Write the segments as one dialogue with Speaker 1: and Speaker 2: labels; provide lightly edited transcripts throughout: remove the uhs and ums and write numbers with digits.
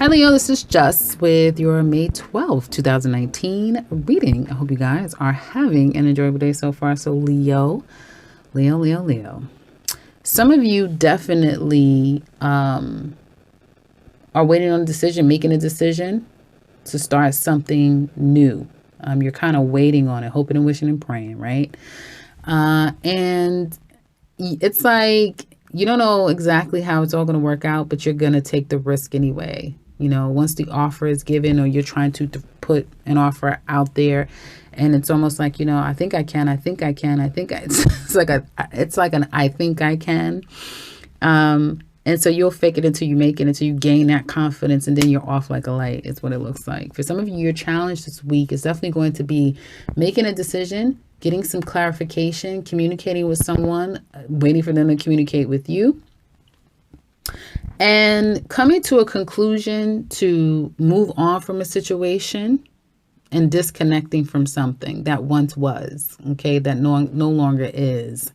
Speaker 1: Hi, Leo. This is Just with your May 12th, 2019 reading. I hope you guys are having an enjoyable day so far. So, Leo. Some of you definitely are waiting on a decision, making a decision to start something new. You're kind of waiting on it, hoping and wishing and praying, right? And it's like you don't know exactly how it's all going to work out, but you're going to take the risk anyway. Once the offer is given or you're trying to put an offer out there, and it's almost like, I think I can, it's like an I think I can. And so you'll fake it until you make it, until you gain that confidence, and then you're off like a light is what it looks like. For some of you, your challenge this week is definitely going to be making a decision, getting some clarification, communicating with someone, waiting for them to communicate with you, and coming to a conclusion to move on from a situation and disconnecting from something that once was, okay, that no longer is,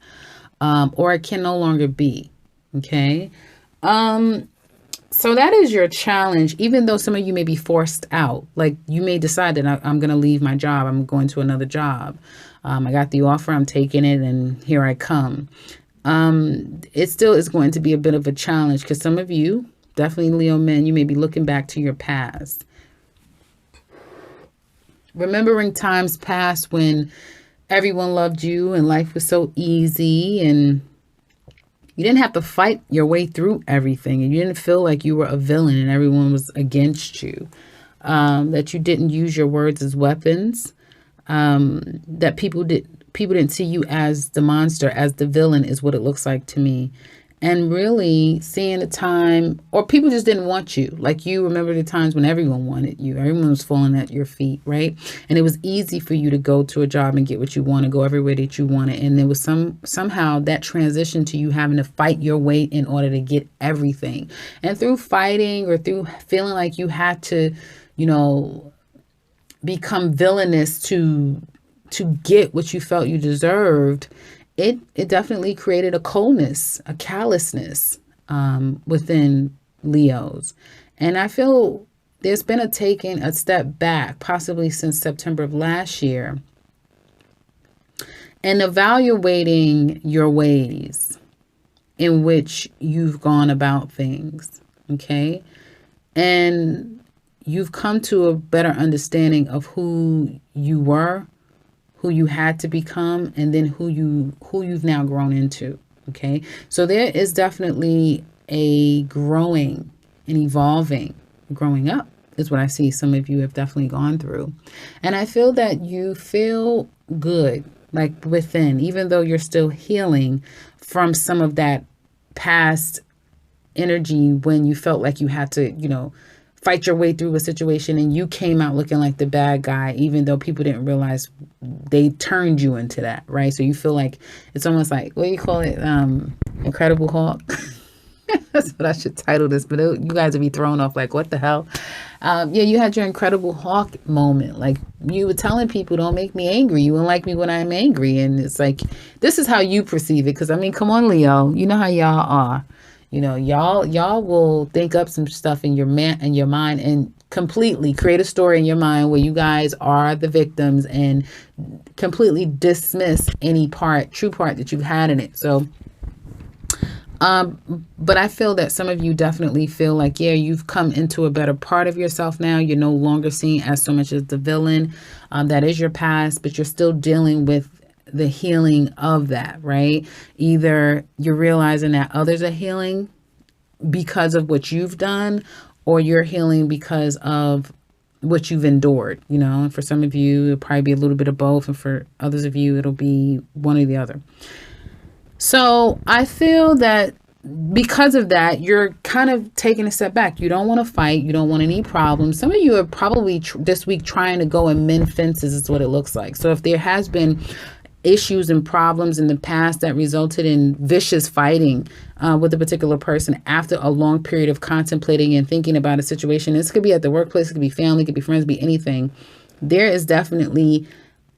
Speaker 1: or it can no longer be, okay? So that is your challenge, even though some of you may be forced out. Like you may decide that I'm going to leave my job. I'm going to another job. I got the offer, I'm taking it, and here I come. It still is going to be a bit of a challenge because some of you, definitely Leo men, you may be looking back to your past. Remembering times past when everyone loved you and life was so easy and you didn't have to fight your way through everything, and you didn't feel like you were a villain and everyone was against you, that you didn't use your words as weapons, that people didn't see you as the monster, as the villain is what it looks like to me. And really seeing the time, or people just didn't want you. Like you remember the times when everyone wanted you. Everyone was falling at your feet, right? And it was easy for you to go to a job and get what you want, to go everywhere that you wanted. And there was somehow that transition to you having to fight your way in order to get everything. And through fighting or through feeling like you had to, become villainous to get what you felt you deserved, it definitely created a coldness, a callousness within Leos. And I feel there's been taking a step back, possibly since September of last year, and evaluating your ways in which you've gone about things, okay? And you've come to a better understanding of who you were, who you had to become, and then who you've now grown into. Okay. So there is definitely a growing and evolving, growing up is what I see some of you have definitely gone through. And I feel that you feel good, like within, even though you're still healing from some of that past energy when you felt like you had to, fight your way through a situation and you came out looking like the bad guy, even though people didn't realize they turned you into that, right? So you feel like it's almost like, what do you call it? Incredible Hulk. That's what I should title this, but you guys would be thrown off like, what the hell? You had your Incredible Hulk moment. Like you were telling people, don't make me angry. You won't like me when I'm angry. And it's like, this is how you perceive it. Because come on, Leo, you know how y'all are. Y'all will think up some stuff in your mind and completely create a story in your mind where you guys are the victims and completely dismiss any true part that you've had in it. So, but I feel that some of you definitely feel like, you've come into a better part of yourself now. You're no longer seen as so much as the villain. That is your past, but you're still dealing with the healing of that, right? Either you're realizing that others are healing because of what you've done, or you're healing because of what you've endured, and for some of you, it'll probably be a little bit of both. And for others of you, it'll be one or the other. So I feel that because of that, you're kind of taking a step back. You don't want to fight. You don't want any problems. Some of you are probably this week trying to go and mend fences is what it looks like. So if there has been issues and problems in the past that resulted in vicious fighting with a particular person after a long period of contemplating and thinking about a situation, this could be at the workplace, it could be family, it could be friends, it could be anything. There is definitely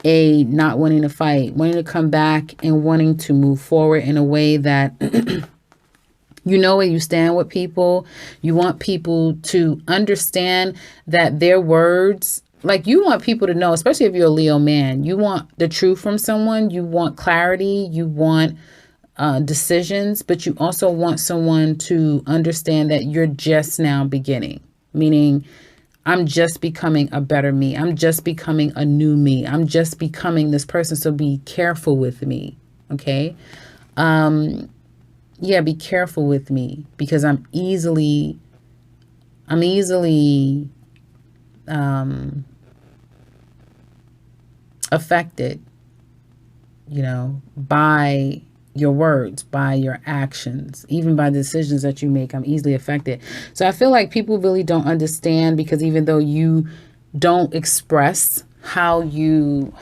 Speaker 1: a not wanting to fight, wanting to come back and wanting to move forward in a way that You know where you stand with people. You want people to understand that their words, like you want people to know, especially if you're a Leo man, you want the truth from someone. You want clarity. You want decisions, but you also want someone to understand that you're just now beginning, meaning I'm just becoming a better me. I'm just becoming a new me. I'm just becoming this person. So be careful with me. Okay. Yeah, be careful with me because I'm easily affected, by your words, by your actions, even by the decisions that you make. I'm easily affected. So I feel like people really don't understand because even though you don't express how you,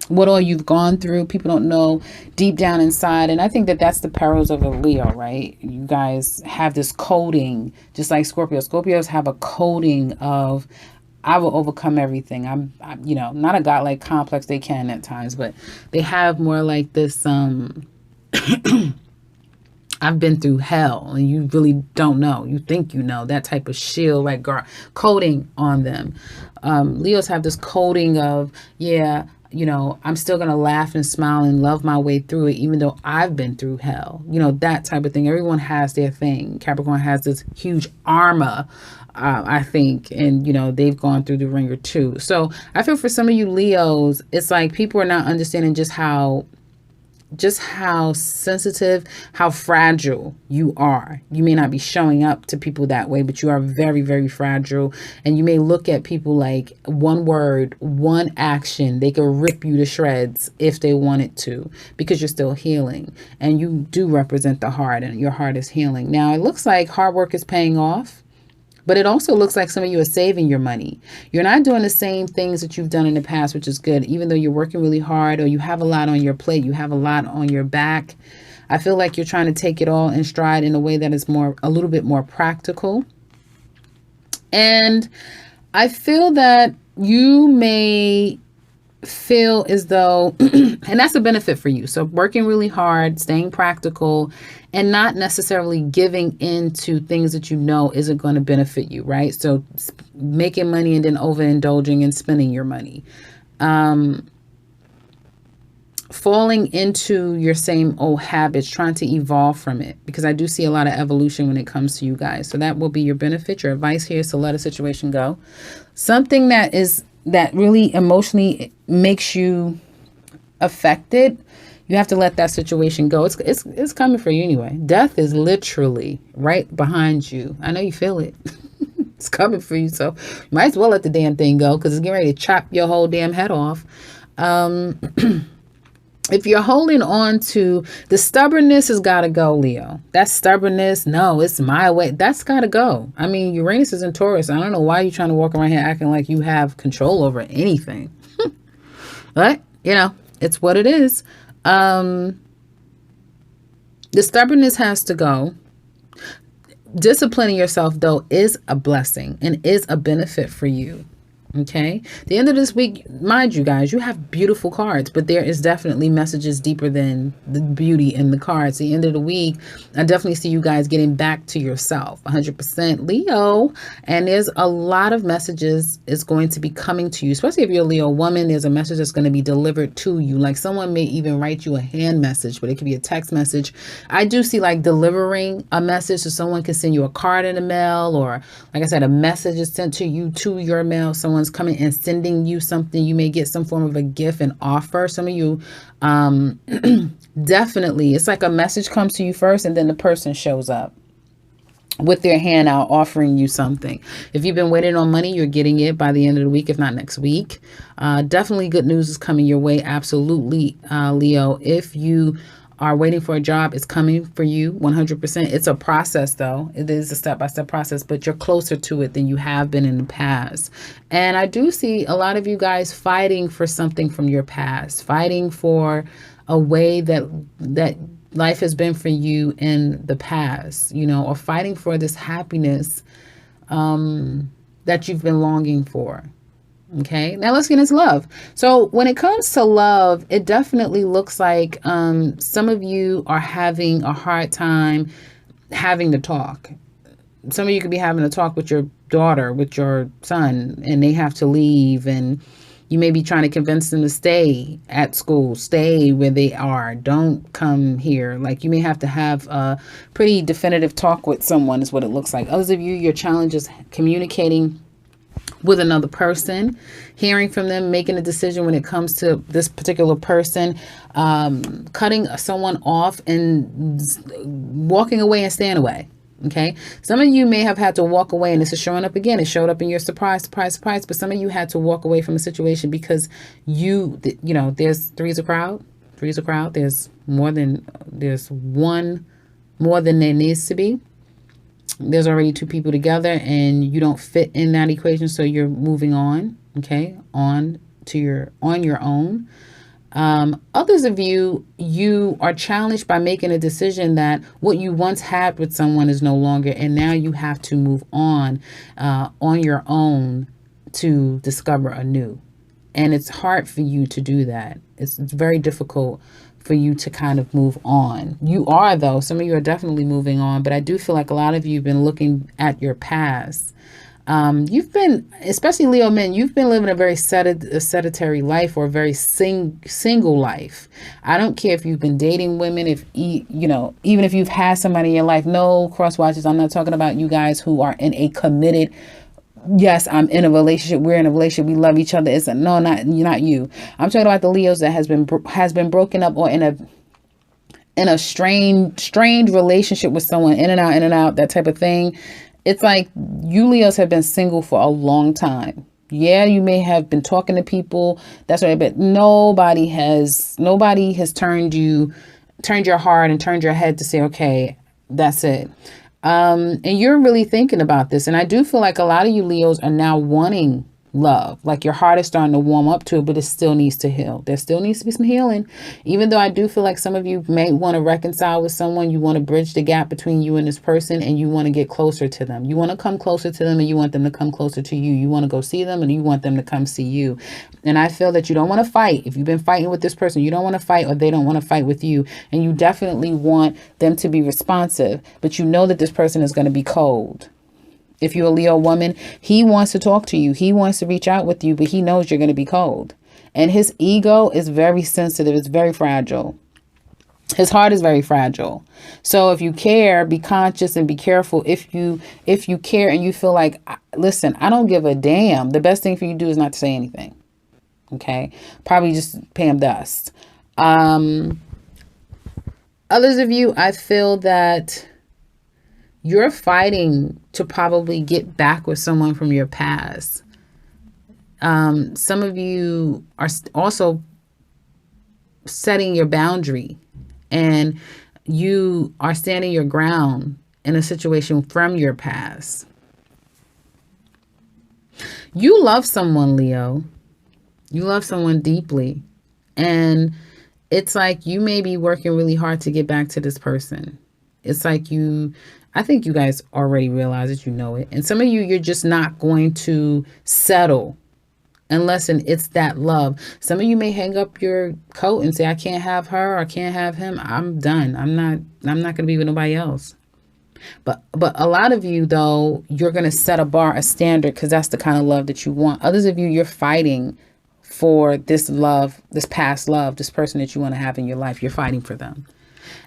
Speaker 1: what all you've gone through, people don't know deep down inside. And I think that that's the perils of a Leo, right? You guys have this coding, just like Scorpios. Scorpios have a coding of, I will overcome everything. I'm not a godlike complex. They can at times, but they have more like this. I've been through hell, and you really don't know. You think you know that type of shield, like coating on them. Leos have this coating of, yeah, I'm still gonna laugh and smile and love my way through it, even though I've been through hell. That type of thing. Everyone has their thing. Capricorn has this huge armor. I think, and they've gone through the ringer too. So I feel for some of you Leos, it's like people are not understanding just how sensitive, how fragile you are. You may not be showing up to people that way, but you are very, very fragile. And you may look at people like one word, one action, they could rip you to shreds if they wanted to, because you're still healing. And you do represent the heart, and your heart is healing. Now, it looks like hard work is paying off. But it also looks like some of you are saving your money. You're not doing the same things that you've done in the past, which is good. Even though you're working really hard or you have a lot on your plate, you have a lot on your back. I feel like you're trying to take it all in stride in a way that is a little bit more practical. And I feel that you may feel as though, and that's a benefit for you. So working really hard, staying practical, and not necessarily giving into things that isn't going to benefit you, right? So making money and then overindulging and spending your money. Falling into your same old habits, trying to evolve from it, because I do see a lot of evolution when it comes to you guys. So that will be your benefit. Your advice here is to let a situation go. Something that really emotionally makes you affected, you have to let that situation go. It's coming for you anyway. Death is literally right behind you. I know you feel it. It's coming for you, so you might as well let the damn thing go because it's getting ready to chop your whole damn head off. If you're holding on to the stubbornness, has got to go, Leo. That stubbornness, no, it's my way. That's got to go. I mean, Uranus is in Taurus. I don't know why you're trying to walk around here acting like you have control over anything. But, it's what it is. The stubbornness has to go. Disciplining yourself, though, is a blessing and is a benefit for you. Okay. The end of this week, mind you guys, you have beautiful cards, but there is definitely messages deeper than the beauty in the cards. The end of the week, I definitely see you guys getting back to yourself, 100% Leo. And there's a lot of messages is going to be coming to you, especially if you're a Leo woman. There's a message that's going to be delivered to you. Like someone may even write you a hand message, but it could be a text message. I do see like delivering a message, so someone can send you a card in the mail, or like I said, a message is sent to you to your mail. Someone's coming and sending you something. You may get some form of a gift and offer. Some of you definitely, it's like a message comes to you first and then the person shows up with their hand out offering you something. If you've been waiting on money, you're getting it by the end of the week, if not next week. Definitely good news is coming your way. Absolutely, Leo. If you are waiting for a job, it's coming for you 100%. It's a process, though. It is a step-by-step process, but you're closer to it than you have been in the past. And I do see a lot of you guys fighting for something from your past, fighting for a way that life has been for you in the past, or fighting for this happiness that you've been longing for. Okay, now let's get into love. So when it comes to love, it definitely looks like some of you are having a hard time having to talk. Some of you could be having a talk with your daughter, with your son, and they have to leave, and you may be trying to convince them to stay at school, stay where they are, don't come here. Like, you may have to have a pretty definitive talk with someone, is what it looks like. Others of you, your challenge is communicating with another person, hearing from them, making a decision when it comes to this particular person, cutting someone off and walking away and staying away. Okay. Some of you may have had to walk away, and this is showing up again. It showed up in your surprise. But some of you had to walk away from a situation because there's three's a crowd. Three's a crowd. There's one more than there needs to be. There's already two people together and you don't fit in that equation, so you're moving on. Okay, on your own. Others of you are challenged by making a decision that what you once had with someone is no longer, and now you have to move on your own to discover anew. And it's hard for you to do that. It's very difficult for you to kind of move on. You are, though. Some of you are definitely moving on, but I do feel like a lot of you have been looking at your past. You've been, especially Leo men, you've been living a very sedentary life, or a very single life. I don't care if you've been dating women, even if you've had somebody in your life. No cross watches. I'm not talking about you guys who are in a committed, yes, I'm in a relationship. We're in a relationship. We love each other. Not you. I'm talking about the Leos that has been broken up, or in a strained relationship with someone, in and out, that type of thing. It's like you Leos have been single for a long time. Yeah, you may have been talking to people, that's right, but nobody has turned your heart and turned your head to say, okay, that's it. And you're really thinking about this. And I do feel like a lot of you Leos are now wanting love. Like, your heart is starting to warm up to it, but it still needs to heal. There still needs to be some healing. Even though I do feel like some of you may want to reconcile with someone, you want to bridge the gap between you and this person, and you want to get closer to them. You want to come closer to them, and you want them to come closer to you. You want to go see them, and you want them to come see you. And I feel that you don't want to fight. If you've been fighting with this person, you don't want to fight, or they don't want to fight with you. And you definitely want them to be responsive, but you know that this person is going to be cold. If you're a Leo woman, he wants to talk to you. He wants to reach out with you, but he knows you're going to be cold. And his ego is very sensitive. It's very fragile. His heart is very fragile. So if you care, be conscious and be careful. If you care and you feel like, listen, I don't give a damn, the best thing for you to do is not to say anything. Okay? Probably just pay him dust. Others of you, I feel that you're fighting to probably get back with someone from your past. Some of you are also setting your boundary, and you are standing your ground in a situation from your past. You love someone, Leo. You love someone deeply. And it's like you may be working really hard to get back to this person. It's like I think you guys already realize it, you know it. And some of you, you're just not going to settle unless it's that love. Some of you may hang up your coat and say, I can't have her, or I can't have him. I'm done. I'm not going to be with nobody else. But a lot of you, though, you're going to set a bar, a standard, because that's the kind of love that you want. Others of you, you're fighting for this love, this past love, this person that you want to have in your life. You're fighting for them.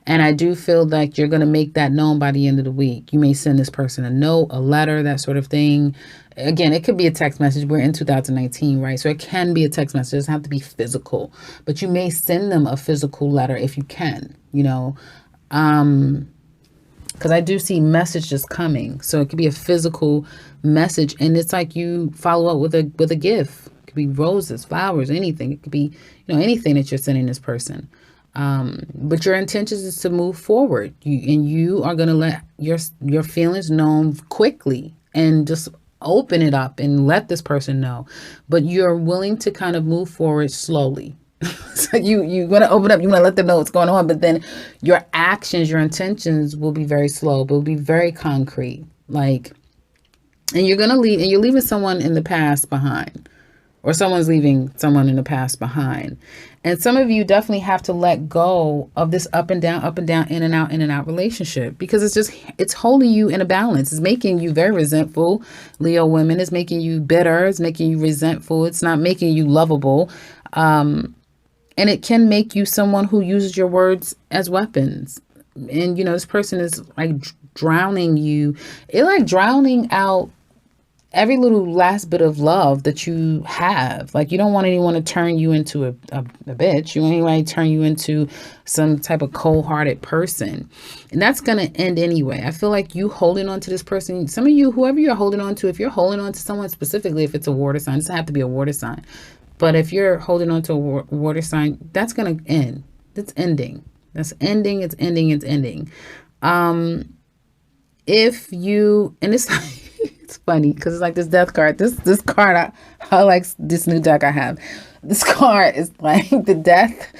Speaker 1: And I do feel like you're going to make that known by the end of the week. You may send this person a note, a letter, that sort of thing. Again, it could be a text message. We're in 2019, right? So it can be a text message. It doesn't have to be physical. But you may send them a physical letter if you can, because I do see messages coming. So it could be a physical message. And it's like you follow up with a gift. It could be roses, flowers, anything. It could be, anything that you're sending this person. But your intentions is to move forward. You are going to let your feelings known quickly and just open it up and let this person know. But you're willing to kind of move forward slowly. So you're going to open up. You want to let them know what's going on. But then your actions, your intentions will be very slow. But will be very concrete. And you're going to leave, and you're leaving someone in the past behind. or someone's leaving someone in the past behind. And some of you definitely have to let go of this up and down, in and out relationship, because it's holding you in a balance. It's making you very resentful, Leo women. It's making you bitter. It's making you resentful. It's not making you lovable. And it can make you someone who uses your words as weapons. And, this person is like drowning you. It's like drowning out every little last bit of love that you have. Like, you don't want anyone to turn you into a bitch. You want anyone to turn you into some type of cold-hearted person. And that's going to end anyway. I feel like you holding on to this person, some of you, whoever you're holding on to, if you're holding on to someone specifically, if it's a water sign, it doesn't have to be a water sign. But if you're holding on to a water sign, that's going to end. That's ending. That's ending. It's ending. It's ending. If you, and it's it's funny because it's like this death card. This card, I like this new deck I have. This card is like the death.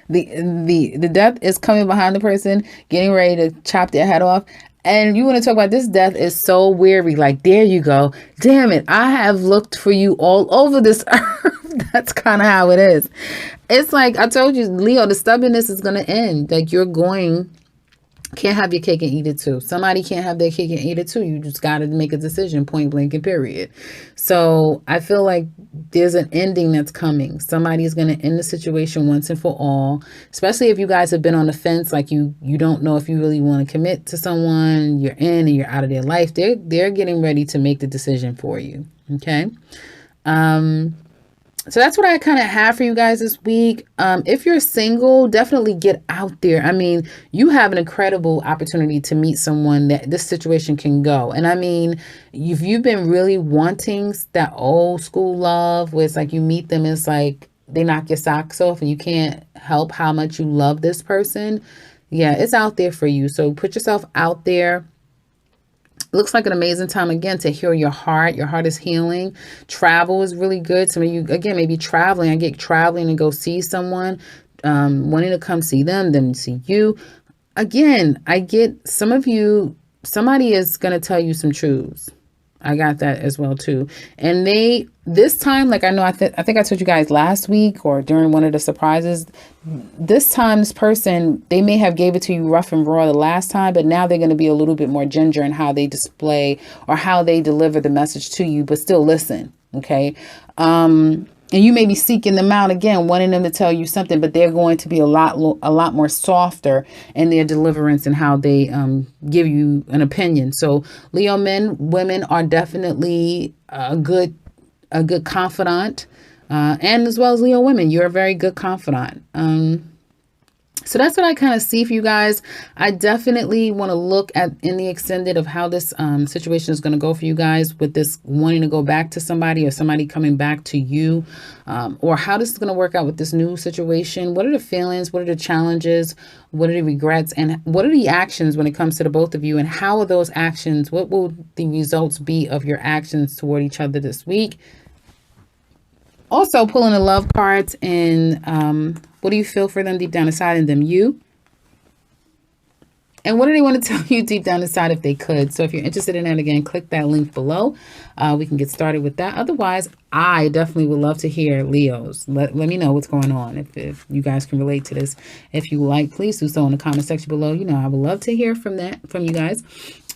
Speaker 1: The death is coming behind the person, getting ready to chop their head off. And you want to talk about this death is so weary. Like, there you go. Damn it. I have looked for you all over this earth. That's kind of how it is. It's like, I told you, Leo, the stubbornness is going to end. Like, can't have your cake and eat it too. Somebody can't have their cake and eat it too. You just got to make a decision, point blank and period. So I feel like there's an ending that's coming. Somebody's going to end the situation once and for all, especially if you guys have been on the fence. Like you don't know if you really want to commit to someone. You're in and you're out of their life. They're getting ready to make the decision for you. Okay. So that's what I kind of have for you guys this week. If you're single, definitely get out there. I mean, you have an incredible opportunity to meet someone that this situation can go. And I mean, if you've been really wanting that old school love where it's like you meet them, it's like they knock your socks off and you can't help how much you love this person. Yeah, it's out there for you. So put yourself out there. Looks like an amazing time again to heal your heart. Your heart is healing. Travel is really good. Some of you, again, maybe traveling. I get traveling to go see someone, wanting to come see them, then see you. Again, I get some of you, somebody is going to tell you some truths. I got that as well too. And this time, like I know, I think I told you guys last week or during one of the surprises, this time this person, they may have gave it to you rough and raw the last time, but now they're going to be a little bit more ginger in how they display or how they deliver the message to you, but still listen. Okay. And you may be seeking them out again, wanting them to tell you something, but they're going to be a lot more softer in their deliverance and how they give you an opinion. So Leo women are definitely a good confidant, and as well as Leo women, you're a very good confidant. So that's what I kind of see for you guys. I definitely want to look at in the extended of how this situation is going to go for you guys with this wanting to go back to somebody or somebody coming back to you, or how this is going to work out with this new situation. What are the feelings? What are the challenges? What are the regrets? And what are the actions when it comes to the both of you? And how are those actions? What will the results be of your actions toward each other this week? Also pulling the love cards and what do you feel for them deep down inside in them? You. And what do they want to tell you deep down inside if they could? So if you're interested in that, again, click that link below. We can get started with that. Otherwise, I definitely would love to hear Leos. Let me know what's going on. If you guys can relate to this. If you like, please do so in the comment section below. You know, I would love to hear from you guys.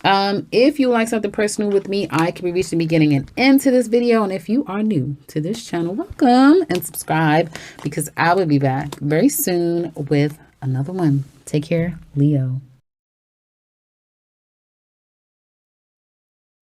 Speaker 1: If you like something personal with me, I can be reached at the beginning and end to this video. And if you are new to this channel, welcome and subscribe, because I will be back very soon with another one. Take care, Leo.